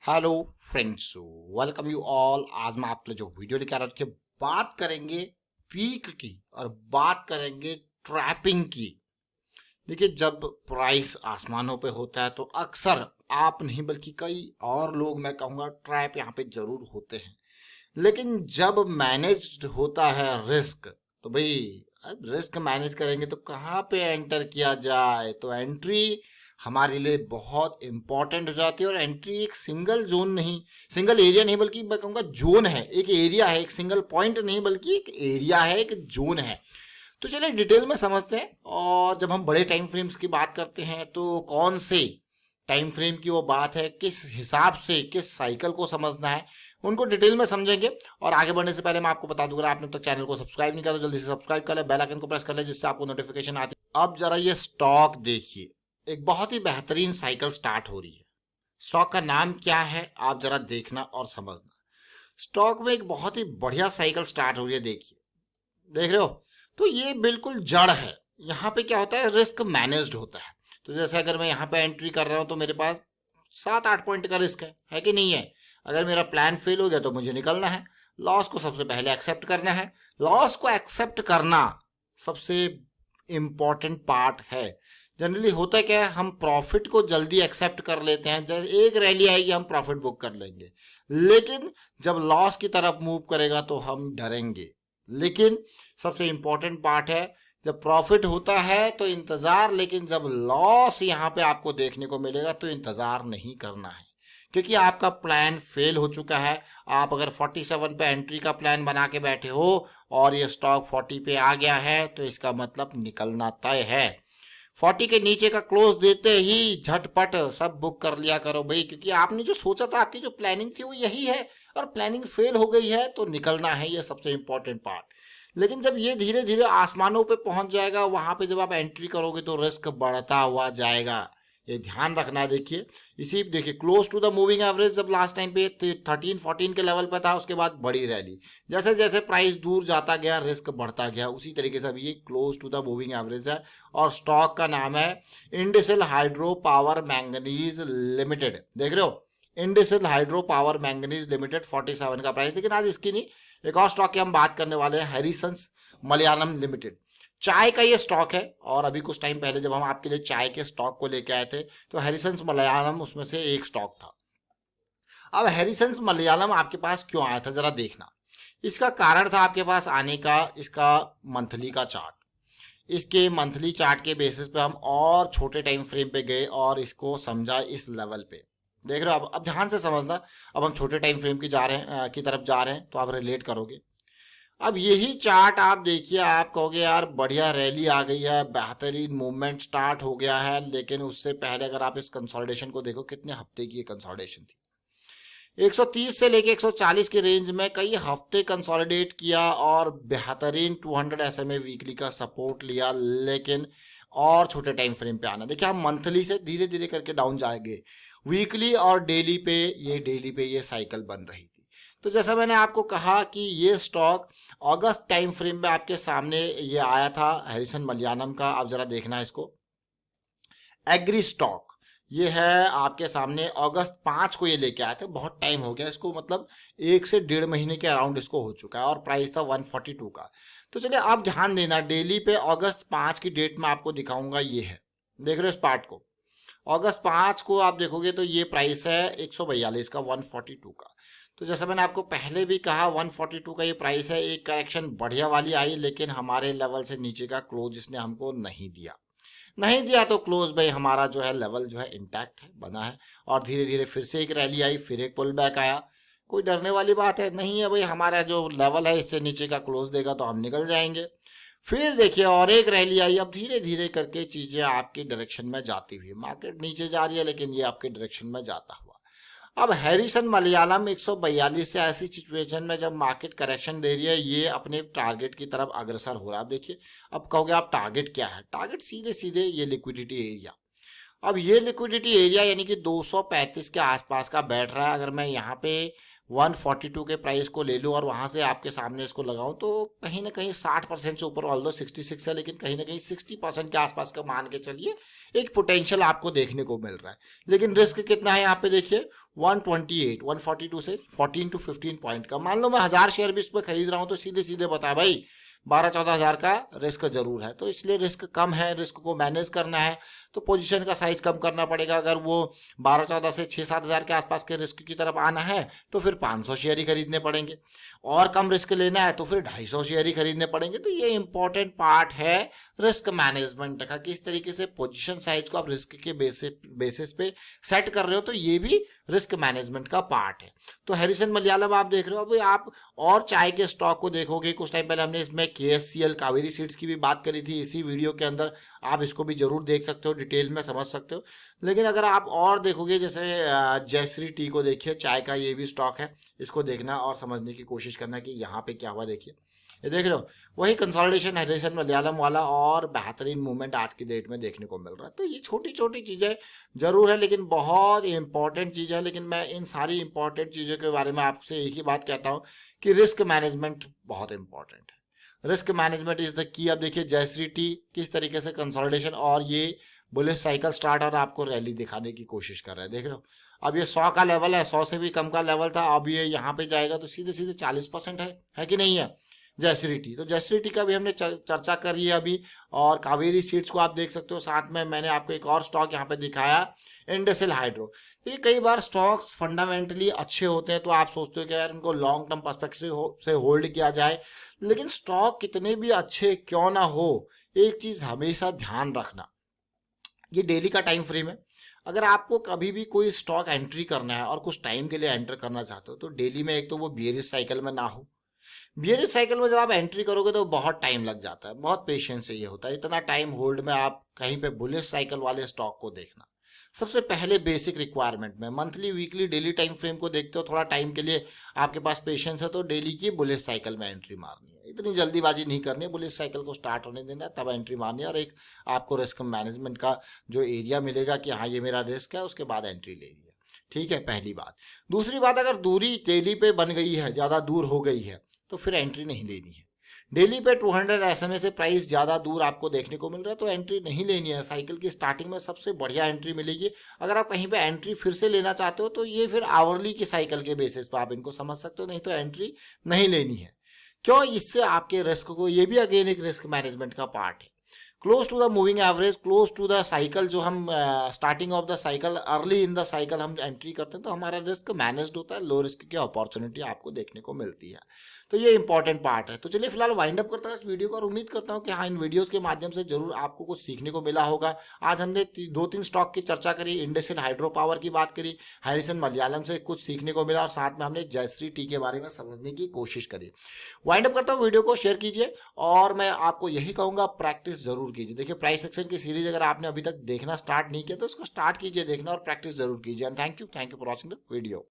Hello friends, welcome you all. आज मैं आपके लिए जो वीडियो लेकर आ रहा हूं, बात करेंगे पीक की और बात करेंगे ट्रैपिंग की। देखिए, जब प्राइस आसमानों पे होता है तो अक्सर आप नहीं बल्कि कई और लोग, मैं कहूँगा, ट्रैप यहाँ पे जरूर होते हैं। लेकिन जब मैनेज्ड होता है रिस्क, तो भाई रिस्क मैनेज करेंगे तो कहाँ पे एंटर किया जाए, तो एंट्री हमारे लिए बहुत इंपॉर्टेंट हो जाती है। और एंट्री एक सिंगल जोन नहीं, सिंगल एरिया नहीं, बल्कि मैं कहूँगा जोन है, एक एरिया है, एक सिंगल पॉइंट नहीं बल्कि एक एरिया है, एक जोन है। तो चलिए डिटेल में समझते हैं। और जब हम बड़े टाइम फ्रेम्स की बात करते हैं तो कौन से टाइम फ्रेम की वो बात है, किस हिसाब से किस साइकिल को समझना है, उनको डिटेल में समझेंगे। और आगे बढ़ने से पहले मैं आपको बता दूंगा, आपने तक चैनल को सब्सक्राइब नहीं करा तो जल्दी से सब्सक्राइब कर ले, बेल आइकन को प्रेस कर ले, जिससे आपको नोटिफिकेशन आती है। अब जरा ये स्टॉक देखिए, एक बहुत ही बेहतरीन साइकिल स्टार्ट हो रही है। स्टॉक का नाम क्या है, आप जरा देखना और समझना। स्टॉक में एक बहुत ही बढ़िया साइकिल स्टार्ट हो रही है, देखिए, देख रहे हो। तो ये बिल्कुल जड़ है। यहाँ पे क्या होता है, रिस्क मैनेज्ड होता है। तो जैसे अगर मैं यहाँ पे एंट्री कर रहा हूँ तो मेरे पास 7-8 पॉइंट का रिस्क है कि नहीं है। अगर मेरा प्लान फेल हो गया तो मुझे निकलना है। लॉस को सबसे पहले एक्सेप्ट करना है। लॉस को एक्सेप्ट करना सबसे इम्पॉर्टेंट पार्ट है। जनरली होता क्या है, हम प्रॉफिट को जल्दी एक्सेप्ट कर लेते हैं, जैसे एक रैली आएगी हम प्रॉफिट बुक कर लेंगे। लेकिन जब लॉस की तरफ मूव करेगा तो हम डरेंगे। लेकिन सबसे इंपॉर्टेंट पार्ट है, जब प्रॉफिट होता है तो इंतजार, लेकिन जब लॉस यहाँ पे आपको देखने को मिलेगा तो इंतजार नहीं करना है, क्योंकि आपका प्लान फेल हो चुका है। आप अगर 47 पे एंट्री का प्लान बना के बैठे हो और ये स्टॉक 40 पे आ गया है तो इसका मतलब निकलना तय है। 40 के नीचे का क्लोज देते ही झटपट सब बुक कर लिया करो भाई, क्योंकि आपने जो सोचा था, आपकी जो प्लानिंग थी वो यही है, और प्लानिंग फेल हो गई है तो निकलना है। ये सबसे इंपॉर्टेंट पार्ट। लेकिन जब ये धीरे धीरे आसमानों पे पहुंच जाएगा, वहां पे जब आप एंट्री करोगे तो रिस्क बढ़ता हुआ जाएगा। ये ध्यान रखना है। देखिए, इसी देखिए, close to the moving average जब लास्ट टाइम पे 13-14 के लेवल पे था, उसके बाद बड़ी रैली। जैसे जैसे प्राइस दूर जाता गया रिस्क बढ़ता गया, उसी तरीके से अभी ये close to the moving average है। और स्टॉक का नाम है Indsil hydro power manganese limited. देख रहे हो, Indsil hydro power manganese limited, 47 का प्राइस। लेकिन आज इसकी नहीं, एक और स्टॉक की हम बात करने वाले हैं, हैरिसंस मलयालम लिमिटेड। चाय का ये स्टॉक है। और अभी कुछ टाइम पहले जब हम आपके लिए चाय के स्टॉक को लेके आए थे तो हैरिसंस मलयालम उसमें से एक स्टॉक था। अब हैरिसंस मलयालम आपके पास क्यों आया था, जरा देखना। इसका कारण था आपके पास आने का, इसका मंथली का चार्ट। इसके मंथली चार्ट के बेसिस पे हम और छोटे टाइम फ्रेम पे गए और इसको समझा इस लेवल पे। देख रहे हो, अब ध्यान से समझना। अब हम छोटे टाइम फ्रेम की जा रहे हैं की तरफ जा रहे हैं तो आप रिलेट करोगे। अब यही चार्ट आप देखिए, आप कहोगे यार बढ़िया रैली आ गई है, बेहतरीन मूवमेंट स्टार्ट हो गया है। लेकिन उससे पहले अगर आप इस कंसोलिडेशन को देखो, कितने हफ्ते की ये कंसोलिडेशन थी। 130 से लेके 140 की रेंज में कई हफ्ते कंसोलिडेट किया और बेहतरीन 200 SMA वीकली का सपोर्ट लिया। लेकिन और छोटे टाइम फ्रेम पे आना, देखिए हम मंथली से धीरे धीरे करके डाउन जाएंगे, वीकली और डेली पे ये साइकिल बन रही थी। तो जैसा मैंने आपको कहा कि ये स्टॉक अगस्त टाइम फ्रेम में आपके सामने ये आया था, हैरिसन मलयालम का। आप जरा देखना इसको, एग्री स्टॉक ये है आपके सामने। अगस्त 5 को ये लेके आए थे, बहुत टाइम हो गया इसको, मतलब 1 से 1.5 महीने के अराउंड इसको हो चुका है, और प्राइस था 142 का। तो चलिए आप ध्यान देना, डेली पे अगस्त 5 की डेट में आपको दिखाऊंगा। ये है, देख रहे हो इस पार्ट को, अगस्त 5 को आप देखोगे तो ये प्राइस है 142 का, 142 का। तो जैसा मैंने आपको पहले भी कहा, 142 का ये प्राइस है। एक करेक्शन बढ़िया वाली आई, लेकिन हमारे लेवल से नीचे का क्लोज इसने हमको नहीं दिया तो क्लोज भाई हमारा जो है लेवल जो है इंटैक्ट है, बना है। और धीरे धीरे फिर से एक रैली आई, फिर एक पुल बैक आया। कोई डरने वाली बात है नहीं है भाई, हमारा जो लेवल है इससे नीचे का क्लोज देगा तो हम निकल जाएंगे। फिर देखिए और एक रैली आई। अब धीरे धीरे करके चीजें आपकी डायरेक्शन में जाती हुई, मार्केट नीचे जा रही है लेकिन ये आपके डायरेक्शन में जाता हुआ। अब हैरिसन मलयालम 142 से ऐसी सिचुएशन में जब मार्केट करेक्शन दे रही है, ये अपने टारगेट की तरफ अग्रसर हो रहा है। अब देखिए, अब कहोगे आप टारगेट क्या है, टारगेट सीधे सीधे ये लिक्विडिटी एरिया। अब ये लिक्विडिटी एरिया यानी कि 235 के आसपास का बैठ रहा है। अगर मैं यहाँ पे 142 के प्राइस को ले लूँ और वहाँ से आपके सामने इसको लगाऊं तो कहीं ना कहीं 60% से ऊपर, ऑल्दो 66 है लेकिन कहीं ना कहीं 60% के आसपास का मान के चलिए एक पोटेंशियल आपको देखने को मिल रहा है। लेकिन रिस्क कितना है यहाँ पे देखिए, 128, 142 से 14 to 15 पॉइंट का। मान लो मैं 1000 शेयर भी इस पर खरीद रहा हूँ तो सीधे सीधे बता भाई 12-14 हज़ार का रिस्क जरूर है। तो इसलिए रिस्क कम है, रिस्क को मैनेज करना है तो पोजीशन का साइज कम करना पड़ेगा। अगर वो 12-14 से 6-7 हज़ार के आसपास के रिस्क की तरफ आना है तो फिर 500 शेयर ही खरीदने पड़ेंगे, और कम रिस्क लेना है तो फिर 250 शेयर ही खरीदने पड़ेंगे। तो ये इंपॉर्टेंट पार्ट है रिस्क मैनेजमेंट का, किस तरीके से पोजीशन साइज को आप रिस्क के बेसिस पे सेट कर रहे हो, तो ये भी रिस्क मैनेजमेंट का पार्ट है। तो हैरिसन मलयालम आप देख रहे हो। अभी आप और चाय के स्टॉक को देखोगे, कुछ टाइम पहले हमने इसमें KSCL कावेरी सीड्स की भी बात करी थी इसी वीडियो के अंदर, आप इसको भी जरूर देख सकते हो, डिटेल में समझ सकते हो। लेकिन अगर आप और देखोगे जैसे जयश्री टी को देखिए, चाय का ये भी स्टॉक है, इसको देखना और समझने की कोशिश करना कि यहाँ पे क्या हुआ। देखिए ये देख रहे हो, वही कंसोलिडेशन हैरिसन मलयालम वाला और बेहतरीन मूवमेंट आज की डेट में देखने को मिल रहा है। तो ये छोटी छोटी चीज़ें जरूर है लेकिन बहुत इंपॉर्टेंट चीज़ है। लेकिन मैं इन सारी इंपॉर्टेंट चीज़ों के बारे में आपसे एक ही बात कहता हूँ कि रिस्क मैनेजमेंट बहुत इंपॉर्टेंट है। Risk management is the key. अब देखिए जयश्री टी किस तरीके से कंसोलिडेशन और ये बुलिश साइकिल स्टार्ट और आपको रैली दिखाने की कोशिश कर रहा है। देख रहे हो, अब ये 100 का लेवल है, 100 से भी कम का लेवल था, अब ये यहाँ पे जाएगा तो सीधे सीधे 40% है कि नहीं है जयश्री टी। तो जयश्री टी का भी हमने चर्चा करी है अभी, और कावेरी सीड्स को आप देख सकते हो। साथ में मैंने आपको एक और स्टॉक यहाँ पे दिखाया, इंडसिल हाइड्रो। ये कई बार स्टॉक्स फंडामेंटली अच्छे होते हैं तो आप सोचते हो कि यार इनको लॉन्ग टर्म पर्सपेक्टिव से होल्ड किया जाए, लेकिन स्टॉक कितने भी अच्छे क्यों ना हो, एक चीज हमेशा ध्यान रखना, ये डेली का टाइम फ्रेम है। अगर आपको कभी भी कोई स्टॉक एंट्री करना है और कुछ टाइम के लिए एंटर करना चाहते हो तो डेली में एक तो वो बियरिश साइकिल में ना हो। बियरिश साइकिल में जब आप एंट्री करोगे तो बहुत टाइम लग जाता है, बहुत पेशेंस चाहिए होता है। इतना टाइम होल्ड में आप कहीं पे बुलिश साइकिल वाले स्टॉक को देखना। सबसे पहले बेसिक रिक्वायरमेंट में monthly, weekly, daily time frame को देखते हो, थोड़ा टाइम के लिए आपके पास पेशेंस है तो डेली की बुलिश साइकिल में एंट्री मारनी है। इतनी जल्दीबाजी नहीं करनी है, बुलिश साइकिल को स्टार्ट होने देना है तब एंट्री मारनी है, और एक आपको रिस्क मैनेजमेंट का जो एरिया मिलेगा कि हाँ ये मेरा रिस्क है, उसके बाद एंट्री लेनी है। ठीक है, पहली बात। दूसरी बात, अगर दूरी डेली पे बन गई है, ज़्यादा दूर हो गई है तो फिर एंट्री नहीं लेनी है। डेली पे 200 SMA से प्राइस ज़्यादा दूर आपको देखने को मिल रहा है तो एंट्री नहीं लेनी है। साइकिल की स्टार्टिंग में सबसे बढ़िया एंट्री मिलेगी। अगर आप कहीं पे एंट्री फिर से लेना चाहते हो तो ये फिर आवरली की साइकिल के बेसिस पर आप इनको समझ सकते हो, नहीं तो एंट्री नहीं लेनी है। क्यों? इससे आपके रिस्क को, ये भी अगेन एक रिस्क मैनेजमेंट का पार्ट है। Close to the moving average, close to the cycle, जो हम starting off the cycle, early in the cycle हम एंट्री करते हैं तो हमारा रिस्क मैनेज्ड होता है, लो रिस्क की अपॉर्चुनिटी आपको देखने को मिलती है। तो ये इंपॉर्टेंट पार्ट है। तो चलिए फिलहाल वाइंड अप करता हूँ इस वीडियो को, और उम्मीद करता हूँ कि हाँ इन वीडियोस के माध्यम से जरूर आपको कुछ सीखने को मिला होगा। आज हमने 2-3 स्टॉक की चर्चा करी, इंडसिल हाइड्रो पावर की बात करी, हैरिसन मलयालम से कुछ सीखने को मिला, और साथ में हमने जयश्री टी के बारे में समझने की कोशिश करी। वाइंड अप करता हूँ, वीडियो को शेयर कीजिए और मैं आपको यही कहूँगा प्रैक्टिस जरूर कीजिए। देखिए प्राइस एक्शन की सीरीज अगर आपने अभी तक देखना स्टार्ट नहीं किया तो उसको स्टार्ट कीजिए देखना और प्रैक्टिस जरूर कीजिए। And thank you for watching the video.